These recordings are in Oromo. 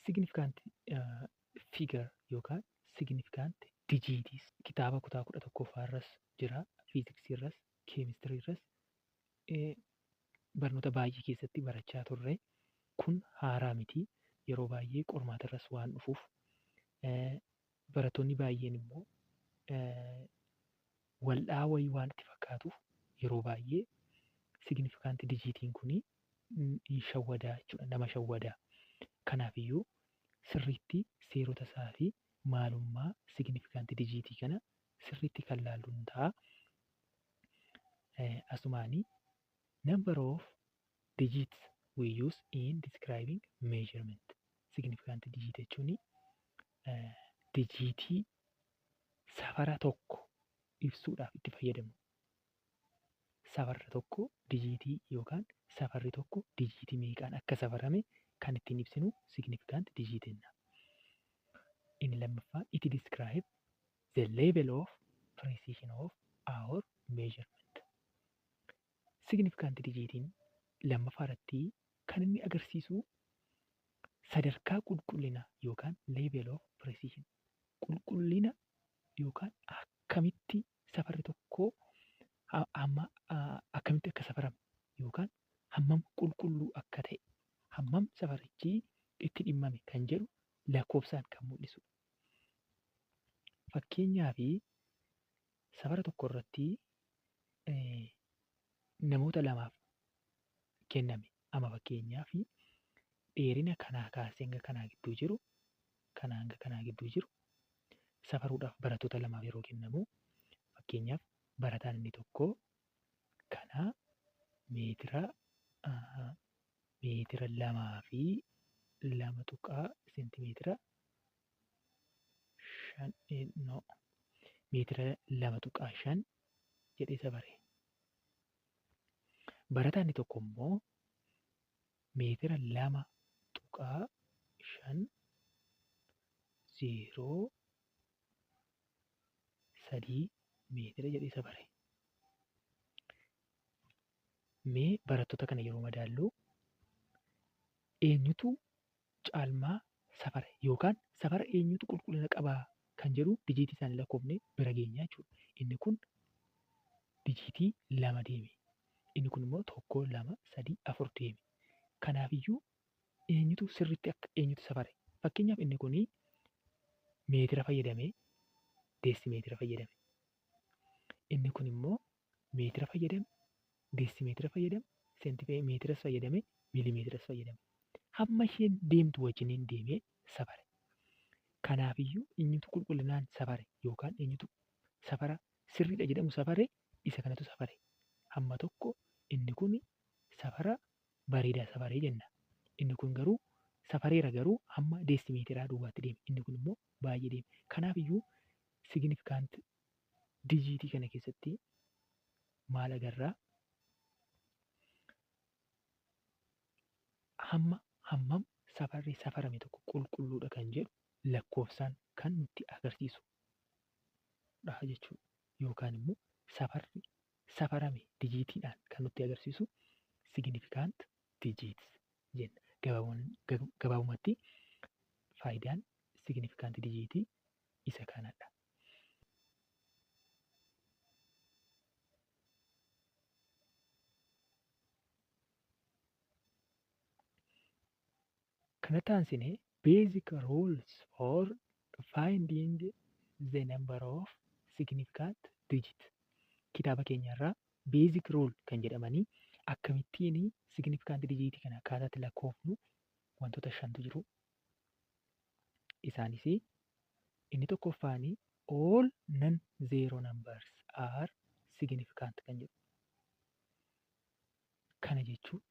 significant figure yookaan significant digits kitaaba kutaa 11ffaarras jira, fiiziksiirras, keemistiriirras barnoota baay'ee keessatti barachaa turre. Kun haaraa miti. Yeroo baay'ee qormaatarras waan dhufuuf barattoonni baay'een immoo wal'aa wayii waan itti fakkaatuuf yeroo baay'ee significant digitiin kuni shawwadaa jechuudha, nama shawwadaa. Kanaafiyyuu sirriitti seerota isaa fi maalummaa significant digitii kana sirriitti kan laallu ni ta'a. Asumaanii number of digits we use in describing measurement. Significant digit jechuun digitii safara tokko ibsuudhaaf itti fayyadamu. Safarri tokko digitii yookaan safarri tokko digitii meeqaan akka safarame kan ittiin ibsinu significant digit jenna. Inni lammaffaa it describe the level of precision of our measurement. Significant digitiin lammaffaa irratti kan inni agarsiisu sadarkaa qulqullina yookaan level of precision, qulqullina yookaan akkamitti safarri tokko akkamitti akka safarame yookaan hammam qulqulluu akka ta'e, hammam safarichi itti dhimmame kan jedhu lakkoofsaan kan mul'isu. Fakkeenyaaf safara tokko irratti namoota lamaaf kenname, amma fakkeenyaaf dheerina kanaa kaasee hanga kanaa gidduu jiru, kanaa hanga kanaa gidduu jiru safaruudhaaf barattoota lamaaf yeroo kennamu, fakkeenyaaf barataan inni tokko kana meetira 2.2 seentimeetira 2.5 jedhee safare. Barataan inni tokko immoo meetira 2.503 meetira jedhee safare. Mee barattoota kana yeroo madaallu eenyutu caalmaa safare yookaan safara eenyutu qulqullina qabaa kan jedhu digitii isaanii lakkoofnee bira geenyaa jechuudha. Inni kun digitii 2 deeme. Inni kun immoo 1, 2, 3, 4 deeme. Kanaafiyyuu eenyutu sirriitti akka eenyutu safare. Fakkeenyaaf inni kun meetira fayyadamee deesimeetira fayyadame. Inni kun immoo meetira fayyadame, deesimeetira fayyadame, seentimeetiras fayyadame, miilimeetiras fayyadame. Hamma isheen deemtu wajjiniin deemee safare. Kanaafiyyuu eenyutu qulqullinaan safare yookaan eenyutu safara sirriidha jedhamu safare isa kanatu safare. Hamma tokko inni kun safara bareedaa safaree jenna. Inni kun garuu safareera garuu hamma deesimeetiraa duwwaatti deeme. Inni kun immoo baay'ee deeme. Kanaafiyyuu significant digitii kana keessatti maal agarraa? Hammam safarri safarame tokko qulqulluudha kan jedhu lakkoofsaan kan nutti agarsiisudha jechuudha. Yookaan immoo safarri safarame digitiidhaan kan nutti agarsiisu significant digits jenna. Gabaabumatti faayidaan significant digitii isa kanadha. Kanatti aansinee basic rules for finding the number of significant digit. Kitaaba keenyarraa basic rule kan jedhamanii akkamittiin significant digitii kana akkaataatti lakkoofnu wantoota 5tu jiru. Isaanis inni tokkoffaanii all non-zero numbers are significant kan jedhu. Kana jechuun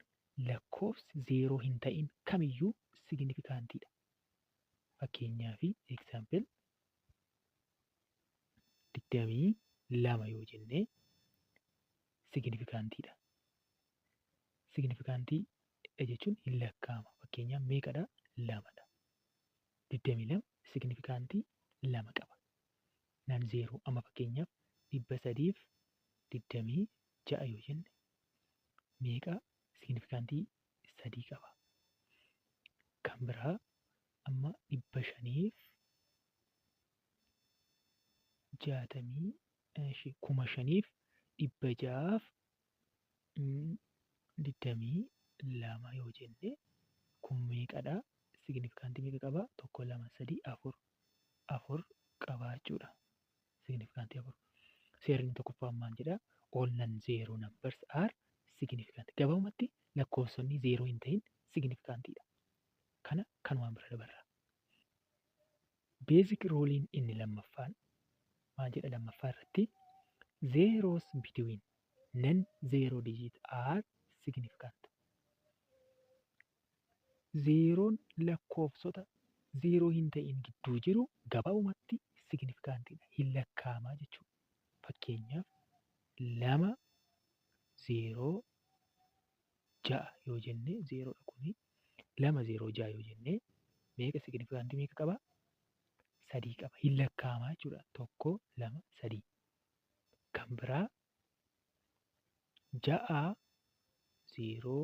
lakkoofsi zeeroo hin ta'in kamiyyuu signifikantiidha. Fakkeenyaaf example 22 yoo jennee signifikantiidha. Signifikantii jechuun hin lakkaa'ama. Fakkeenyaaf meeqadha? 2dha. 22 signifikantii 2 qaba. Nan zeeroo amma fakkeenyaaf 326 yoo jenne meeqa signifikantii 3 qaba. Kan biraa jaatamii 5,622 yoo jenne kun meeqadha? Signifiikaantii meeqa qaba? 1, 2, 3, 4. 4 qabaachuudha. Signifiikaantii 4. Seerri tokkoffaan maal jedha? All non-zero numbers are significant. Gabaabumatti lakkoofsonni zeeroo hin ta'in signifiikaantiidha. Kana kanumaan bira dabarra. Basic ruuliin inni lammaffaan maal jedha lammaffaa irratti? Zeros between non-zero digit are significant. Zeeroon lakkoofsota zeeroo hin ta'in gidduu jiru gabaabumatti signifiikaantiidha. Hin lakkaa'amaa jechuudha. Fakkeenyaaf 2, 0, 6 yoo jenne zeeroodha kuni. 2, 0, 6 yoo jenne meeqa signifiikaantii meeqa qaba? 3 qaba. Hin lakkaa'amaa jechuudha. 1, 2, 3. Kan biraa 6, 0,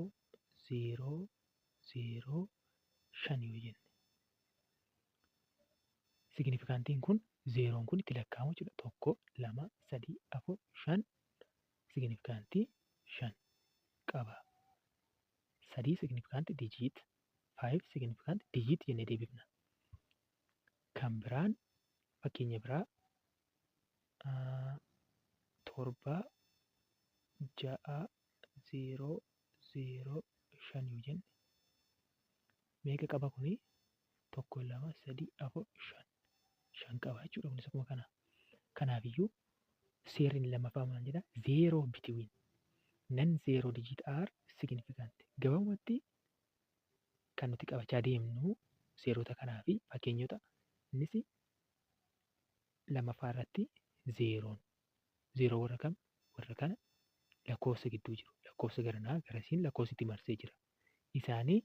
0, 0, 5 yoo jenne signifiikaantiin kun zeeroon kun itti lakkaa'amu jechuudha. 1, 2, 3, 4, 5 signifiikaantii 5 qaba. 3 signifiikaantii digit, 5 signifiikaantii digit jennee deebifna. Kan biraan fakkeenya biraa 7, 6, 0, 0, 5 yoo jenne meeqa qaba kuni? 1, 2, 3, 4, 5. 5 qaba jechuudha. Kunis akkuma kana. Kanaafiyyuu seerri lammaffaa maal jedha? Zero between non-zero digit are significant. Gabaabumatti kan nuti qabachaa deemnu seerota kanaa fi fakkeenyota. Innis lammaffaa irratti zeeroon. Zeeroo warra kam? Warra kana lakkoofsa gidduu jiru. Lakkoofsa garanaa garasiin lakkoofsitti marsee jira. Isaanii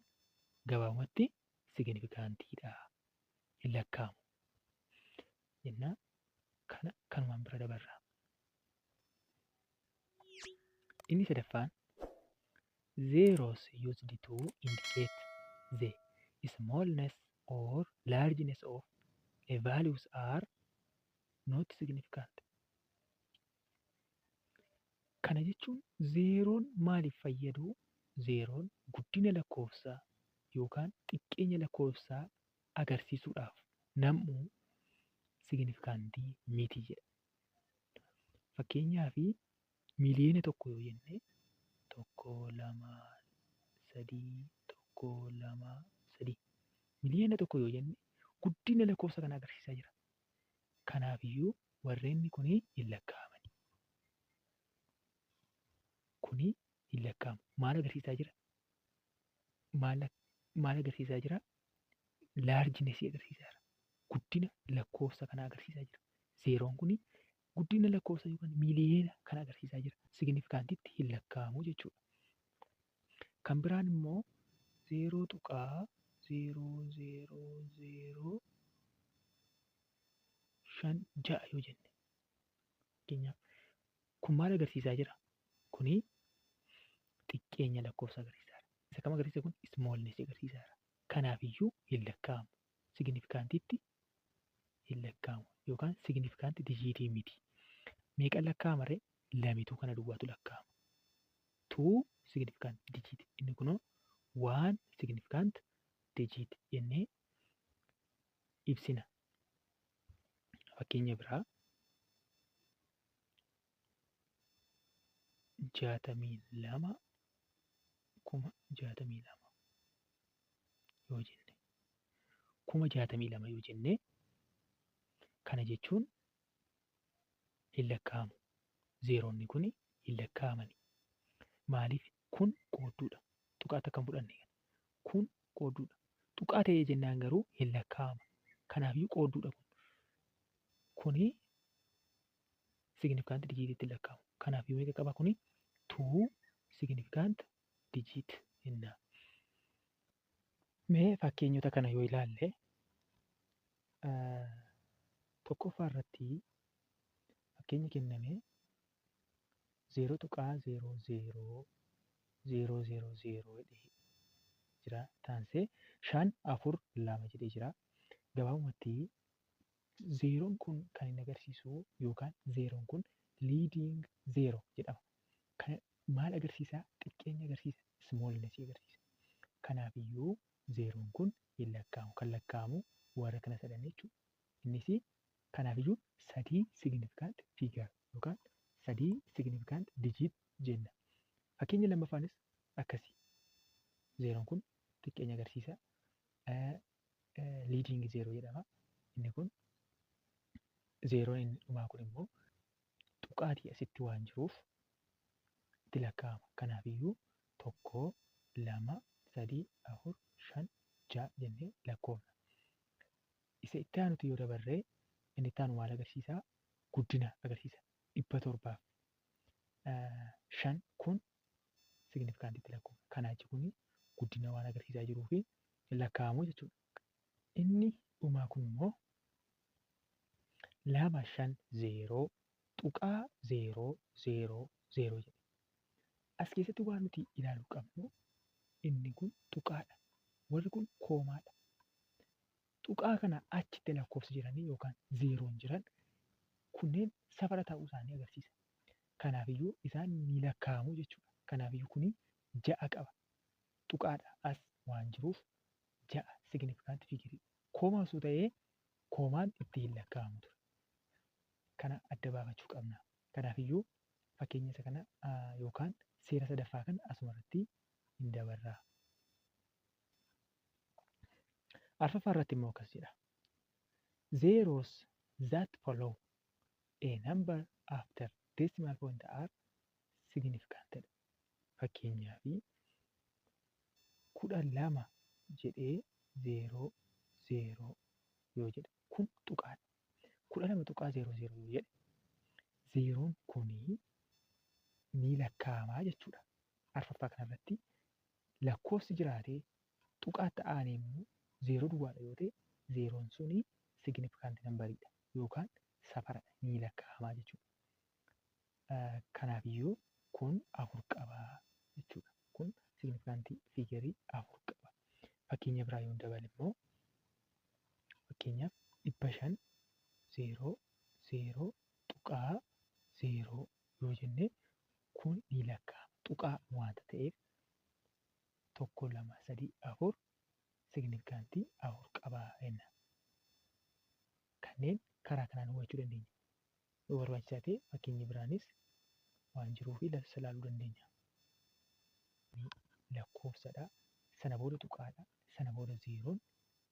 gabaabumatti signifiikaantiidha. Hin lakkaa'amu. Jennaa kanumaan bira dabarra. Inni sadaffaan zeros used to indicate the smallness or largeness of a values are not significant. Kana jechuun zeeroon maaliif fayyadu? Zeeroon guddina lakkoofsaa yookaan xiqqeenya lakkoofsaa agarsiisuudhaaf nam'u signifiikaantii miti jedha. Fakkeenyaaf miliyoona 1 yoo jenne 1, 2, 3, 1, 2, 3 miliyoona 1 yoo jenne guddina lakkoofsa kana agarsiisaa jira. Kanaafiyyuu warreenni kuni hin lakkaa'amani. Kuni hin lakkaa'amu. Maal agarsiisaa jira? Maal agarsiisaa jira? Laarjinesii agarsiisaa jira. Guddina lakkoofsa kana agarsiisaa jira. Zeeroon kuni guddina lakkoofsa yookaan miliyoona kana agarsiisaa jira. Signifiikaantiitti hin lakkaa'amu jechuudha. Kan biraan immoo 0.0005 yoo jenne fakkeenyaaf kun maal agarsiisaa jira? Kuni xiqqeenya lakkoofsa agarsiisaa jira. Isa kam agarsiisa kun? Smallness agarsiisaa jira. Kanaafiyyuu hin lakkaa'amu. Signifiikaantiitti hin lakkaa'amu yookaan signifiikaantii dijiitii miti. Meeqa lakkaa'ama ree? 2tu kana duwwaatu lakkaa'ama. 2 signifiikaant digit. Inni kunoo 1 signifiikaant digit jennee ibsina. Fakkeenya biraa 62,062 yoo jenne 62,000 yoo jenne kana jechuun hin lakkaa'amu. Zeeroonni kun hin lakkaa'amani. Maaliif? Kun qoodduudha. Tuqaa akka hin fudhanne. Kun qoodduudha. Tuqaa ta'ee jennaan garuu hin lakkaa'ama. Kanaafiyyuu qoodduudha kun. Kuni signifiikaantii dijiitiitti hin lakkaa'amu. Kanaafiyyuu meeqa qaba kuni? 2 signifiikaant dijiit jenna. Mee fakkeenyota kana yoo ilaalle tokkoffaa irratti fakkeenya kenname 0.00 jedhee jira. Taansee 5, 4, 2 jedhee jira. Gabaabumatti Zeeroon kun kan inni agarsiisu yookaan zeeroon kun leading zeero jedhama. Kana maal agarsiisaa? Xiqqeenya agarsiisa. Smallness agarsiisa. Kanaafiyyuu zeeroon kun hin lakkaa'amu. Kan lakkaa'amu warra kana sadan jechuudha. Innis kanaafiyyuu sadii significant figure yookaan sadii significant digit jenna. Fakkeenya lammaffaanis akkasii. Zeeroon kun xiqqeenya agarsiisa. Leading zeero jedhama. Inni kun zeeroon inni dhumaa kun immoo tuqaatii asitti waan jiruuf itti lakkaa'ama. Kanaafiyyuu 1, 2, 3, 4, 5, 6 jennee lakkoofna. Isa itti aanutti yoo dabarree inni itti aanu maal agarsiisaa? Guddina agarsiisa. 705 kun signifikantiitti lakkoofna. Kanaa jechuun kun guddina waan agarsiisaa jiruu fi hin lakkaa'amu jechuudha. Inni dhumaa kun immoo 250 tuqaa 000 jedha. As keessatti waan nuti ilaaluu qabnu inni kun tuqaadha. Warri kun koomaadha. Tuqaa kana achitti lakkoofsi jiranii yookaan zeeroon jiran kunneen safara ta'uu isaanii agarsiisa. Kanaafiyyuu isaan ni lakkaa'amu jechuudha. Kanaafiyyuu kuni 6 qaba. Tuqaadha as waan jiruuf 6 significant figure. Koomaa osoo ta'ee koomaan itti hin lakkaa'amu ture. Kana adda baafachuu qabna. Kanaafiyyuu fakkeenya isa kana yookaan seera sadaffaa kana asumarratti hin dabarraa. Arfaffaa irratti immoo akkas jedha. Zeros that follow a number after decimal point are significant. Fakkeenyaaf 12 jedhee 0 0 yoo jedhe kun tuqaadha. 12 tuqaa 0 0 yoo jedhe zeeroon kunii ni lakkaa'amaa jechuudha. Arfaffaa kanarratti lakkoofsi jiraatee tuqaatti aanee immoo zeeroo duwwaadha yoo ta'e zeeroon suni significant nambariidha yookaan safaradha ni lakkaa'amaa jechuudha. Kanaafiyyuu kun 4 qabaa jechuudha. Kun significant figure 4 qaba. Fakkeenya biraa yoo dabale immoo fakkeenyaaf 500 0 0 tuqaa 0 yoo jenne kun ni lakkaa'ama. Tuqaa waanta ta'eef 1, 2, 3, 4 signifikantii 4 qabaa jenna. Kanneen karaa kanaan hubachuu dandeenya. Yoo barbaachisaa ta'e fakkeenyi biraanis waan jiruuf ilaaluu dandeenya. Lakkoofsadha. Sana booda tuqaadha. Sana booda zeeroon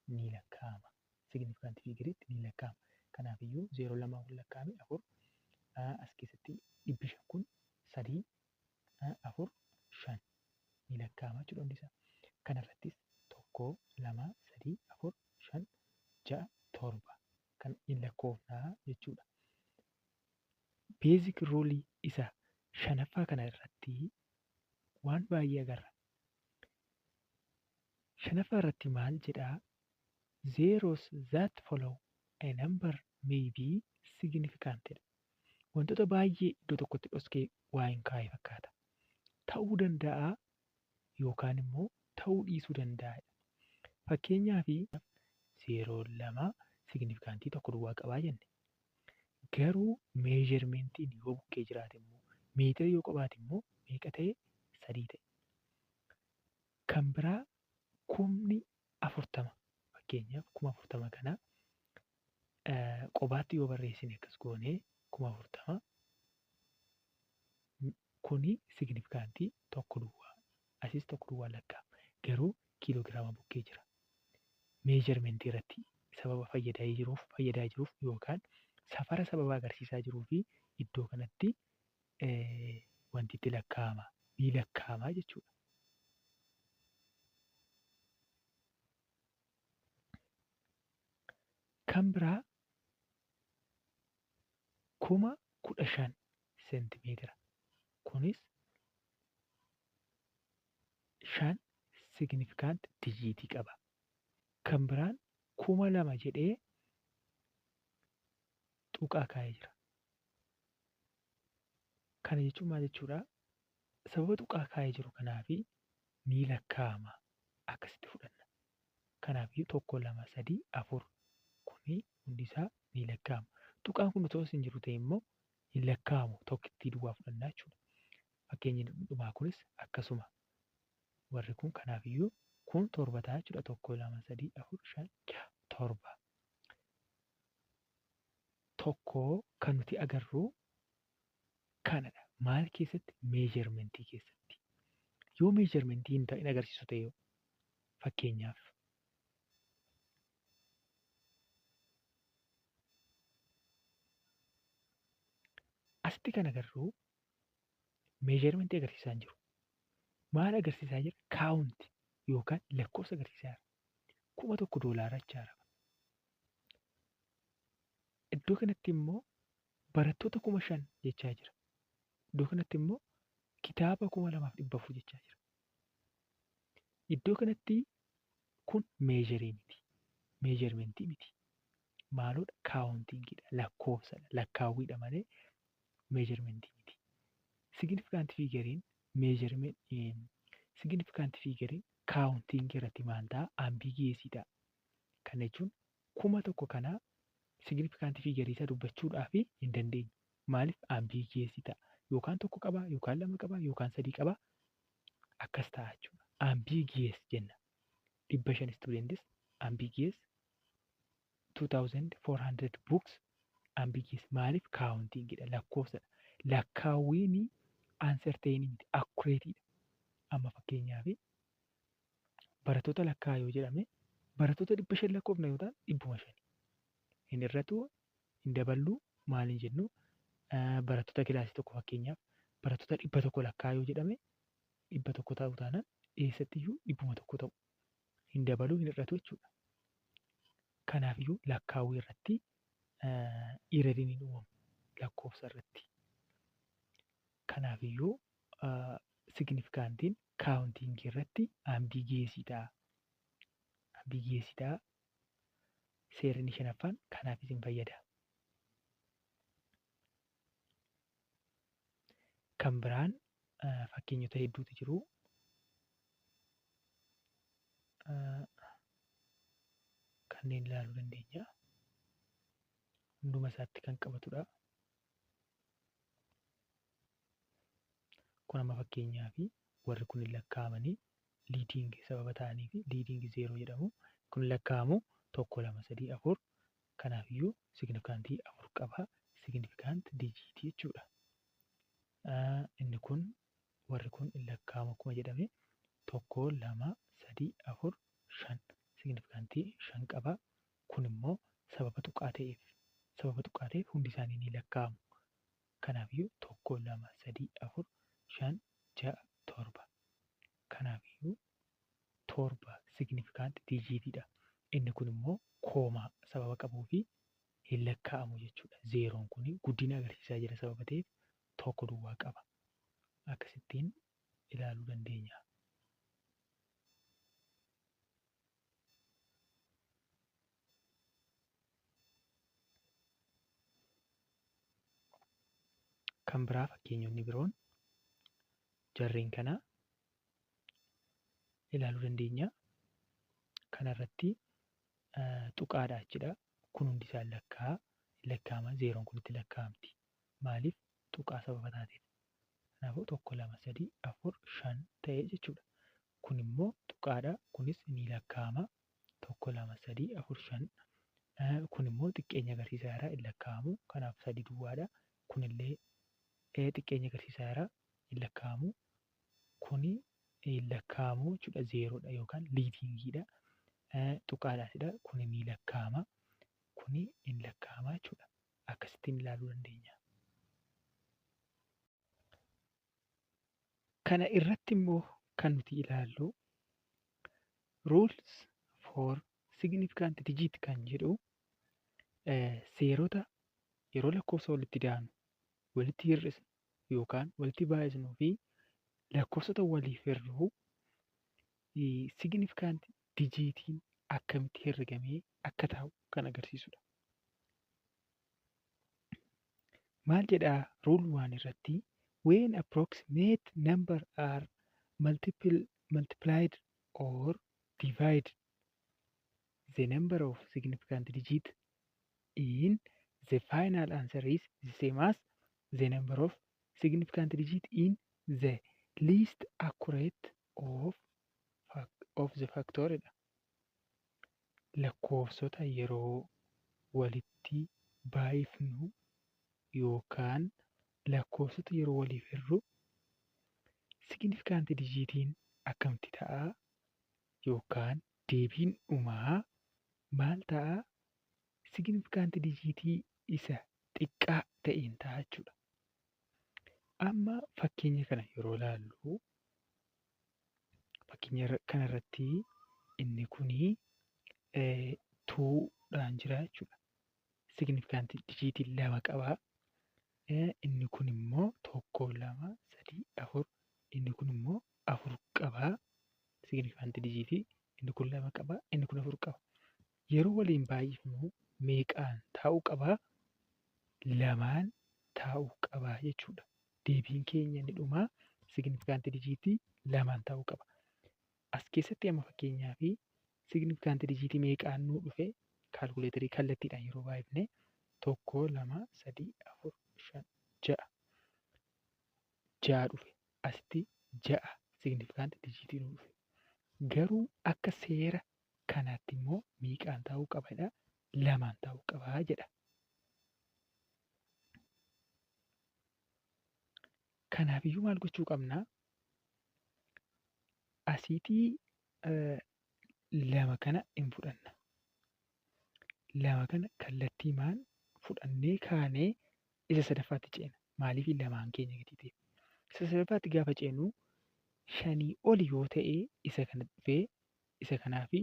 ni lakkaa'ama. Signifikantii figiriitti ni lakkaa'ama. Kanaafiyyuu 0 2 kun lakkaa'ame 4 as keessatti 500 kun 3 4 5 ni lakkaa'ama jechuudha hundi isaa. Kanarrattis 1 2 3 4 5 6 7 kan hin lakkoofnaa jechuudha. Beezik ruulii isa shanaffaa kana irratti waan baay'ee agarra. Shanaffaa irratti maal jedhaa? Zeros that follow a number may be significant. Wantoota baay'ee iddoo tokkotti dhoskee waa hin kaa'e fakkaata. Ta'uu danda'a yookaan immoo ta'uu dhiisuu danda'a. Fakkeenyaaf 0 signifikantii 1 duwwaa qabaa jenne. Garuu meejermentiin yoo bukkee jiraate immoo meetira yoo qabaate immoo meeqa ta'e 3 ta'e. Kan biraa 40,000 fakkeenyaaf 40,000 kana qobaatti yoo barreessine akkas goonee 40,000 kuni signifikantii 1 duwwaa asis 1 duwwaa lakkaa'ama. Garuu kiiloogiraama bukkee jira. Meejermentii irratti sababa fayyadaa jiruuf yookaan safara sababa agarsiisaa jiruu fi iddoo kanatti wanti itti lakkaa'ama ni lakkaa'ama jechuudha. Kan biraa 15,000 seentimeetira. Kunis 5 significant dijiitii qaba. Kan biraan 2,000 jedhee tuqaa kaa'ee jira. Kana jechuun maal jechuudha? Sababa tuqaa kaa'ee jiru kanaaf ni lakkaa'ama akkasitti fudhanna. Kanaaf 1 2 3 4 kun jedhamee hundi isaa ni lakkaa'ama. Tuqaan kun otoo hin jiru ta'e immoo hin lakkaa'amu tokkittii duwwaa fudhannaa jechuudha. Fakkeenyi dhumaa kunis akkasuma warri kun kanaafiyyuu kun torba ta'a jechuudha. 1, 2, 3, 4, 5, 6, 7. Tokko kan nuti agarru kanadha. Maal keessatti? Meejarmentii keessatti. Yoo meejarmentii hin agarsiisu ta'e fakkeenyaaf asitti kan agarru meejarmentii agarsiisaa hin jiru. Maal agarsiisaa jira? Kaawunti yookaan lakkoofsa agarsiisaa jira. $1,000 jechaadha. Iddoo kanatti immoo barattoota 5,000 jechaa jira. Iddoo kanatti immoo kitaaba 2,400 jechaa jira. Iddoo kanatti kun meejarii miti. Meejarmentii miti. Maaloodha? Kaawuntiingidha. Lakkoofsadha. Lakkaawwiidha malee meejarmentii miti. Signifikanti fiigariin kaawuntiingii irratti maal ta'a? Ambigiyeesiidha. Kana jechuun 1,000 kanaa signifikanti fiigarii isaa dubbachuudhaaf hin dandeenyu. Maaliif? Ambigiyeesii ta'a. Yookaan 1 qaba, yookaan 2 qaba, yookaan 3 qaba. Akkas ta'a jechuudha. Ambigiyees jenna. 500 students ambigiyees 2,400 books ambigiyees. Maaliif? Kaawuntiingidha. Lakkoofsadha. Lakkaawwiin aanserteenii miti. Akkureetiidha. Amma fakkeenyaaf barattoota lakkaa'aa yoo jedhame barattoota 500 lakkoofna yoo ta'an 500. Hin irratu hin daballu maaliin jennu barattoota kilaasii tokko fakkeenyaaf barattoota 100 lakkaa'aa yoo jedhame 100 ta'uu taanaan eessattiyyuu 100 ta'u. Hin dabaluu hin irratu jechuudha. Kanaafiyyuu lakkaawwii irratti iradiin hin uumamu lakkoofsa irratti. Kanaafiyyuu signifikantiin kaawuntiingii irratti ambigiyeesiidha. Ambigiyeesiidha. Seerri 5ffaan kanaaf isin fayyada. Kan biraan fakkeenyota hedduutu jiru. Kanneen ilaaluu dandeenya. Hunduma isaatti kan qabatudha. Kun amma fakkeenyaaf warri kun lakkaa'amanii liidingii sababa ta'anii fi liidingii 0 jedhamu. Kun lakkaa'amu 1, 2, 3, 4. Kanaafiyyuu signifikantii 4 qaba. Signifikanti dijiitii jechuudha. Inni kun warri kun lakkaa'amu akkuma jedhame 1, 2, 3, 4, 5. Signifikantii 5 qaba. Kun immoo sababa tuqaa ta'eef hundi isaanii ni lakkaa'amu. Kanaafiyyuu 1, 2, 3, 4, 5, 6, 7. Kanaafiyyuu 7 signifikanti dijiitiidha. Inni kun immoo koomaa sababa qabuu fi hin lakkaa'amu jechuudha. 0 kun guddina agarsiisaa jira sababa ta'eef 1 duwwaa qaba. Akkasittiin ilaaluu dandeenya. Kan biraa fakkeenyonni biroon jarreen kana ilaaluu dandeenya. Kanarratti tuqaadha jechuudha. Kun hundi isaa lakkaa'ama. 0 kun itti lakkaa'amti. Maaliif? Tuqaa sababa taateef. Kanaafuu 1, 2, 3, 4, 5 ta'e jechuudha. Kun immoo tuqaadha. Kunis ni lakkaa'ama. 1, 2, 3, 4, 5. Kun immoo xiqqeenya agarsiisaa jira. Hin lakkaa'amu. Kanaaf 3 duwwaadha. Kunillee xiqqeenya agarsiisaa jira. Hin lakkaa'amu. Kuni hin lakkaa'amu jechuudha. 0dha yookaan liidingiidha. Tuqaadhaanidha. Kuni ni lakkaa'ama. Kuni hin lakkaa'ama jechuudha. Akkasittiin ilaaluu dandeenya. Kana irratti immoo kan nuti ilaallu rules for significant digit kan jedhu seerota yeroo lakkoofsa walitti daanu walitti hir'isnu yookaan walitti baay'isnuu fi lakkoofsota waliif hir'uu significant digitiin akkamitti herregamee akka ta'u kan agarsiisudha. Maal jedhaa rule 1 irratti when approximate number are multiplied or divided the number of significant digit in the final answer is the same as the number of significant digit in the least accurate of the factoredha. Lakkoofsota yeroo walitti baay'ifnu yookaan lakkoofsota yeroo waliif hirru significant digitiin akkamitti ta'a yookaan deebiin dhumaa maal ta'a? Significant digitii isa xiqqaa ta'een ta'a jechuudha. Amma fakkeenya kana yeroo ilaallu fakkeenya kanarratti inni kunii tuudhaan jira jechuudha. Significant digitii lama qaba. Inni kun immoo 1, 2, 3, 4. Inni kun immoo 4 qaba. Significant digitii inni kun 2 qaba. Inni kun 4 qaba. Yeroo waliin baay'ifnu meeqaan taa'uu qaba? 2 taa'uu qaba jechuudha. Deebiin keenya inni dhumaa significant digitii 2 taa'uu qaba. As keessatti amma fakkeenyaaf significant digitii meeqaan nuu dhufe kaalkuleetarii kallattiidhaan yeroo baay'ifne 1, 2, 3, 4, 5, 6. 6 dhufe. Asitti 6 significant digitii nuu dhufe. Garuu akka seera kanaatti immoo meeqaan taa'uu qabadha? 2 taa'uu qabaa jedha. Kanaafiyyuu maal gochuu qabnaa? Asiitii 2 kana hin fudhanna. 2 kana kallattiimaan fudhannee kaanee isa sadaffaatti ceena. Maaliif 2 keenya gadi ta'e? Isa sadaffaatti gaafa ceenu 5 oli yoo ta'e isa kana dhufee isa kanaafi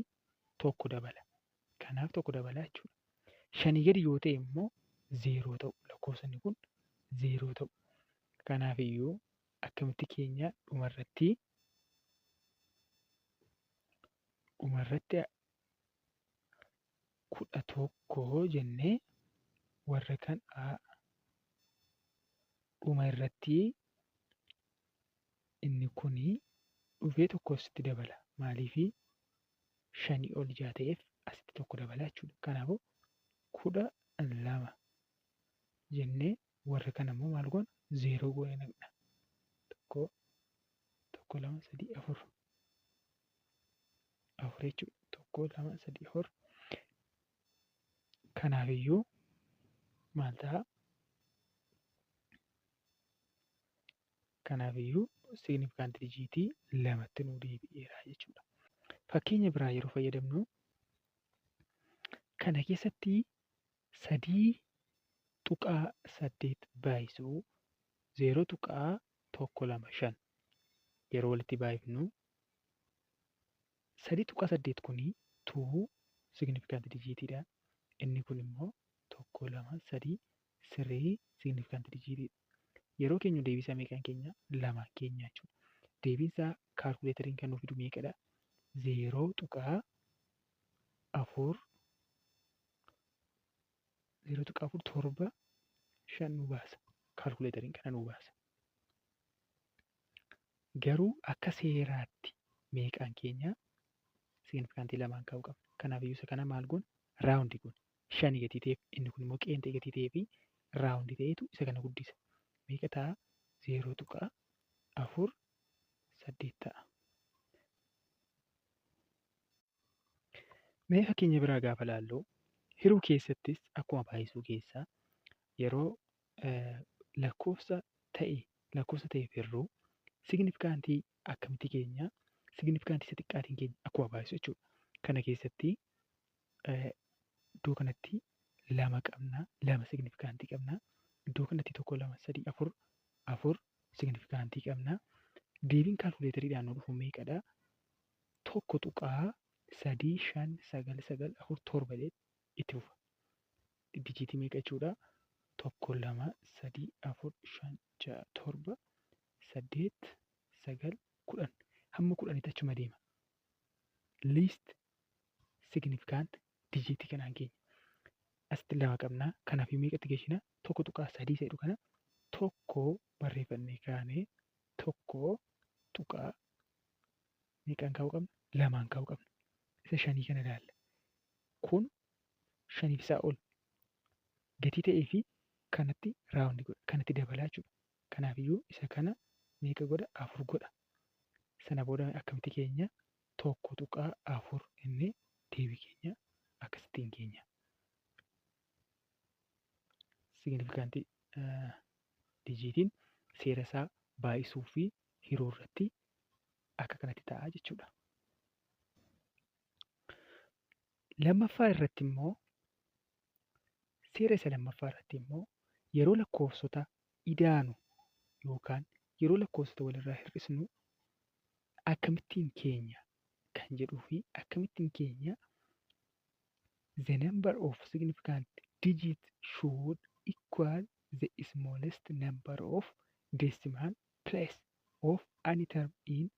1 dabala. Kanaaf 1 dabala jechuudha. 5 gadi yoo ta'e immoo 0 ta'u. Lakkoofsonni kun 0 ta'u. Kanaafiyyuu akkamitti keenya dhumarratti 11 jennee warra kan dhuma irratti inni kunii dhufee 1 asitti dabala. Maaliifii 5 ol 6 ta'eef asitti 1 dabala jechuudha. Kanaafuu 12 jennee warra kana immoo maal goona? 0 goone naqna. 1, 2, 3, 4. 4 jechuudha. 1, 2, 3, 4. Kanaafiyyuu maal ta'a? Kanaafiyyuu significant digitii 2tti nuu deebi'eera jechuudha. Fakkeenya biraa yeroo fayyadamnu kana keessatti 3.8 baay'isuu 0.125 yeroo walitti baay'ifnu 3.8 kunii 2 significant digitiidha. Inni kun immoo 1, 2, 3 3 significant digitiidha. Yeroo keenya deebisaa meeqaan keenya? 2 keenya jechuudha. Deebiinsaa kaalkuleetariin kan nuuf fidu meeqadha? 0.4 7 5 nu baasa. Kaalkuleetariin kana nu baasa. Garuu akka seeraatti meeqaan keenya signifikantii 2 kaa'uu qabna. Kanaafiyyuu isa kana maal goona? Raawundi goona. 5 gatii ta'eef inni kun immoo qeenxee gatii ta'ee fi raawundi ta'eetu isa kana guddisa. Meeqa ta'a? 0.48 ta'a. Mee fakkeenya biraa gaafa laallu hiruu keessattis akkuma baay'isuu keessaa yeroo lakkoofsa ta'eef hirruu signifikantii akkamitti keenya signifikantii isa xiqqaatiin keenya akkuma baay'isu jechuudha. Kana keessatti iddoo kanatti 2 qabna, 2 signifikantii qabna. Iddoo kanatti 1, 2, 3, 4 signifikantii qabna. Deebiin kaalkuleetariidhaan nu dhufu meeqadha? 1.3, 5, 9, 9, 4, 7 itti fufa. Digitii meeqa jechuudha? 1, 2, 3, 4, 5, 6, 7, 8, 9, 10. Hamma 10tti achuma deema. Least significant digitii kanaan keenya. Asitti 2 qabna. Kanaaf meeqatti geeshina? 1.3 jedhu kana 1 barreeffannee kaanee 1 meeqaan kaa'uu qabna? 2 kaa'uu qabna. Isa 5 kana ilaalla. Kun 5 isaa ol gatii ta'ee fi kanatti raawundi godha. Kanatti dabalaa jechuudha. Kanaafiyyuu isa kana meeqa godha? 4 godha. Sana booda akkamitti keenya 1.4 jennee deebii keenya akkasittiin keenya. Signifiikaantii dijiitiin seera isaa baay'isuu fi hiruu irratti akka kanatti ta'a jechuudha. Lammaffaa irratti immoo seera isa lammaffaa irratti immoo yeroo lakkoofsota idaanu yookaan yeroo lakkoofsota walirraa hir'isnu akkamittiin keenya kan jedhuu fi akkamittiin keenya the number of significant digits should equal the smallest number of decimal place of any term in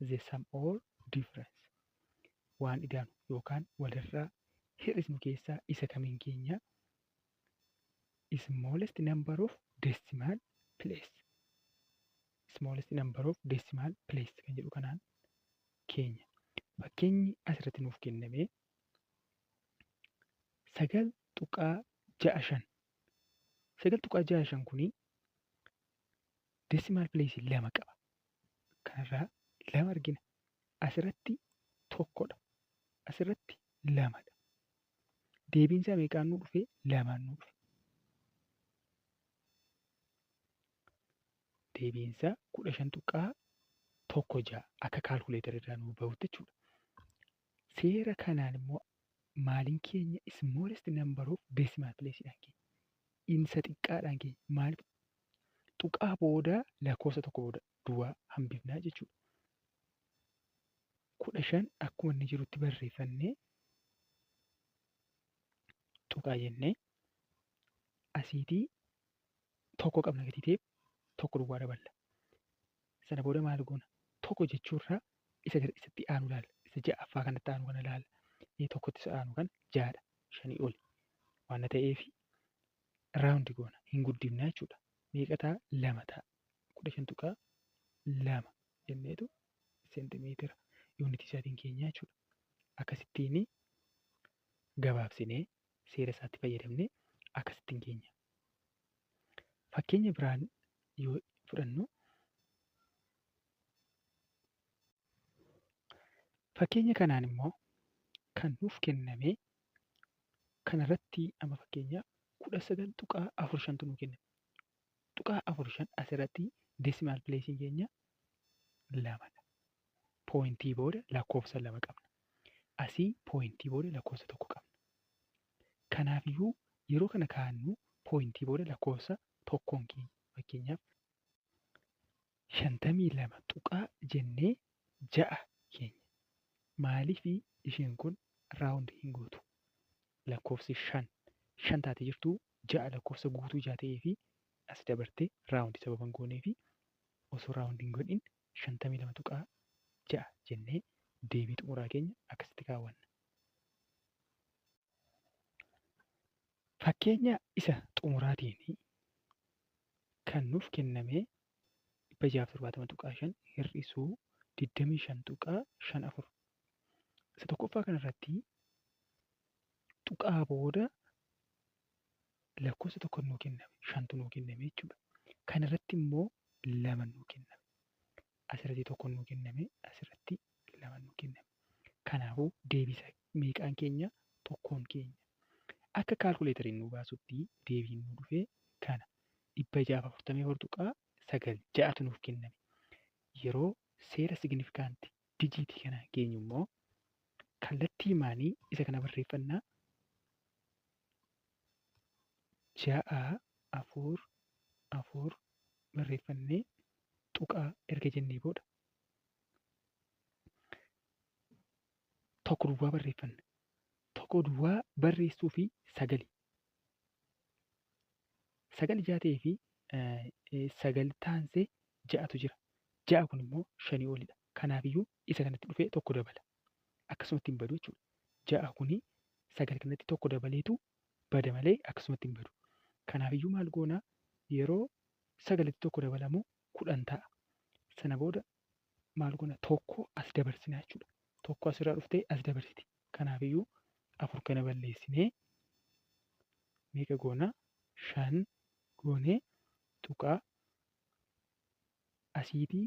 the sum or difference. Waan idaanu yookaan walirraa hir'isnu keessaa isa kamiin keenya smallest number of decimal place. Smallest number of decimal place kan jedhu kanaan keenya. Fakkeenyi asirratti nuuf kenname 9.65. 9.65 kuni decimal place 2 qaba. Kanarraa 2 argina. Asirratti 1dha. Asirratti 2dha. Deebiinsaa meeqaan nu dhufe? 2 nu dhufe. Deebiinsaa 15.16 akka kaalkuleetara irraa nu bahutti jechuudha. Seera kanaan immoo maaliin keenya smallest number of decimal place'dhaan keenya. Insa xiqqaadhaan keenya maaliif tuqaa booda lakkoofsa tokko booda duwwaa hambifnaa jechuudha. 15 akkuma inni jirutti barreeffannee tuqaa jennee asiitii tokko qabna gatii ta'eef tokko duwwaa daballa. Sana booda maal goona? Tokko jechuurraa isa isatti aanu ilaalla. Isa ja'affaa kanatti aanu kana ilaalla. Tokkotti isa aanu kan 6dha. 5 oli waan ta'eef raawundi goona. Hin guddifnaa jechuudha. Meeqa ta'a? 2 ta'a. 15.2 jenneetu seentimeetira yuunitii isaatiin keenyaa jechuudha. Akkasittiin gabaabsinee seera isaatti fayyadamnee akkasittiin keenya. Fakkeenya biraan yoo fudhannu fakkeenya kanaan immoo kan nuuf kenname kanarratti amma fakkeenya 19.45 nuuf kenname. 0.45 asirratti decimal place'n keenya 2dha. Poointii booda lakkoofsa 2 qabna. Asii poointii booda lakkoofsa 1 qabna. Kanaafiyyuu yeroo kana kaa'annu poointii booda lakkoofsa 1 keenya. Fakkeenyaaf 52 tuqaa jennee 6 keenya. Maaliif isheen kun raawundi hin gootu? Lakkoofsi 5 taatee jirtu 6 lakkoofsa guutuu 6 ta'ee fi as dabartee raawundi sababa hin goonee fi osoo raawundi hin godhin 52.6 jennee deebii xumuraa keenya akkasitti kaawwanna. Fakkeenya isa xumuraatiin kan nuuf kenname 670.5 hir'isuu 25.54. Isa tokkoffaa kanarratti tuqaa booda lakkoofsa tokko nuu kenname, 5tu nuu kenname jechuudha. Kanarratti immoo 2 nuu kenname. Asirratti tokko nuu kenname, asirratti 2 nuu kenname. Kanaafuu deebisa meeqaan keenya? 1 keenya. Akka kaalkuleetariin nu baasutti deebiin nu dhufee kana 644.9 6tu nuuf kenname. Yeroo seera signifiikaantii dijiitii kana geenyu immoo kallattii maanii isa kana barreeffannaa 6 barreeffannee tuqaa erga jennee booda tokko duwwaa barreeffanna. Tokko duwwaa barreessuu fi 9 ta'ee fi 9 taansee 6tu jira. 6 kun immoo 5 olidha. Kanaafiyyuu isa kanatti dhufee tokko dabala. Akkasumatti hin badu jechuudha. 6 kuni 9 kanatti tokko dabaleetu bada malee akkasumatti hin badu. Kanaafiyyuu maal goonaa? Yeroo 9tti tokko dabalamu 10 ta'a. Sana booda maal goona? Tokko as dabarsinaa jechuudha. Tokko asirraa dhuftee as dabarsiti. Kanaafiyyuu 4 kana balleessinee meeqa goonaa? 5 goonee tuqaa asiitii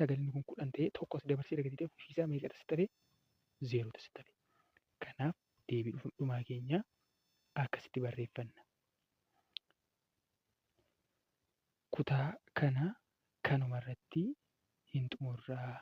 9 kun 10 ta'ee tokkos dabarsee dagatee ofiisaa meeqa as ta'e 0 as ta'e. Kanaaf deebii dhumaa keenya akkasitti barreeffanna. Kutaa kana kanumarratti hin xumurraa.